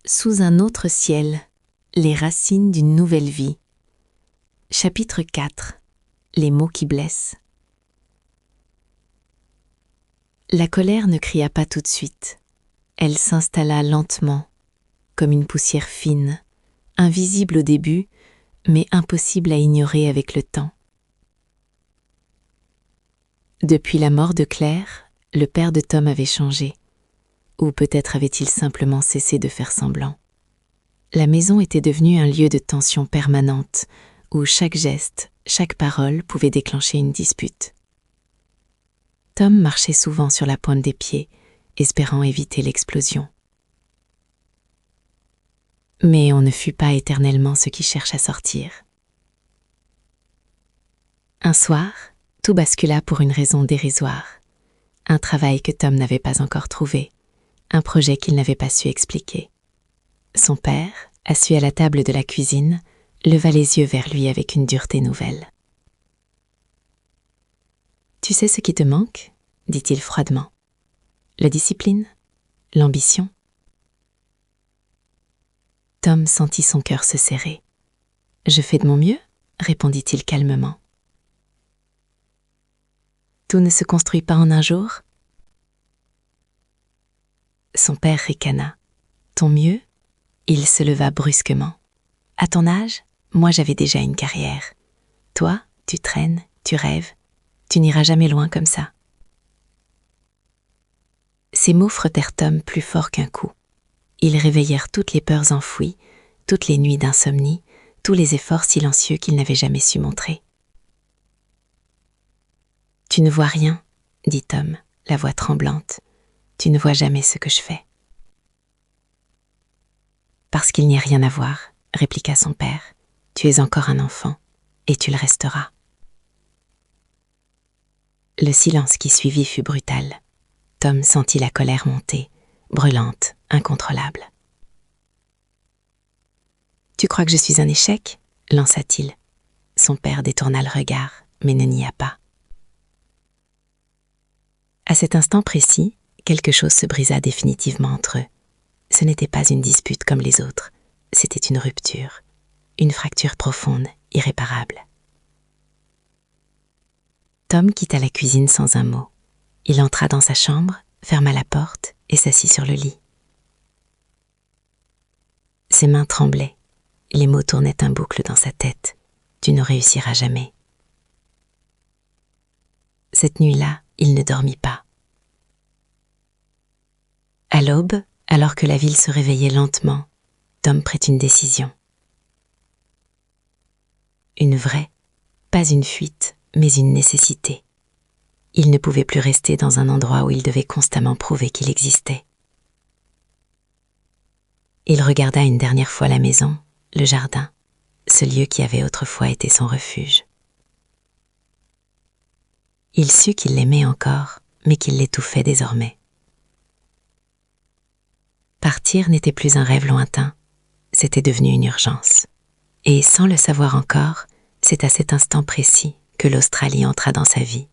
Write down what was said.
Sous un autre ciel, les racines d'une nouvelle vie. Chapitre 4. Les mots qui blessent. La colère ne cria pas tout de suite. Elle s'installa lentement, comme une poussière fine, invisible au début, mais impossible à ignorer avec le temps. Depuis la mort de Claire, le père de Tom avait changé. Ou peut-être avait-il simplement cessé de faire semblant. La maison était devenue un lieu de tension permanente, où chaque geste, chaque parole pouvait déclencher une dispute. Tom marchait souvent sur la pointe des pieds, espérant éviter l'explosion. Mais on ne fut pas éternellement ce qui cherche à sortir. Un soir, tout bascula pour une raison dérisoire. Un travail que Tom n'avait pas encore trouvé. Un projet qu'il n'avait pas su expliquer. Son père, assis à la table de la cuisine, leva les yeux vers lui avec une dureté nouvelle. « Tu sais ce qui te manque ?» dit-il froidement. « La discipline ? L'ambition ?» Tom sentit son cœur se serrer. « Je fais de mon mieux ?» répondit-il calmement. « Tout ne se construit pas en un jour ?» Son père ricana. « Ton mieux ?» Il se leva brusquement. « À ton âge, moi j'avais déjà une carrière. Toi, tu traînes, tu rêves, tu n'iras jamais loin comme ça. » Ces mots frottèrent Tom plus fort qu'un coup. Ils réveillèrent toutes les peurs enfouies, toutes les nuits d'insomnie, tous les efforts silencieux qu'il n'avait jamais su montrer. « Tu ne vois rien, » dit Tom, la voix tremblante. « Tu ne vois jamais ce que je fais. » « Parce qu'il n'y a rien à voir, » répliqua son père. « Tu es encore un enfant, et tu le resteras. » Le silence qui suivit fut brutal. Tom sentit la colère monter, brûlante, incontrôlable. « Tu crois que je suis un échec ?» lança-t-il. Son père détourna le regard, mais ne nia pas. À cet instant précis, quelque chose se brisa définitivement entre eux. Ce n'était pas une dispute comme les autres, c'était une rupture, une fracture profonde, irréparable. Tom quitta la cuisine sans un mot. Il entra dans sa chambre, ferma la porte et s'assit sur le lit. Ses mains tremblaient, les mots tournaient en boucle dans sa tête. « Tu ne réussiras jamais. » Cette nuit-là, il ne dormit pas. À l'aube, alors que la ville se réveillait lentement, Tom prit une décision. Une vraie, pas une fuite, mais une nécessité. Il ne pouvait plus rester dans un endroit où il devait constamment prouver qu'il existait. Il regarda une dernière fois la maison, le jardin, ce lieu qui avait autrefois été son refuge. Il sut qu'il l'aimait encore, mais qu'il l'étouffait désormais. Partir n'était plus un rêve lointain, c'était devenu une urgence. Et sans le savoir encore, c'est à cet instant précis que l'Australie entra dans sa vie.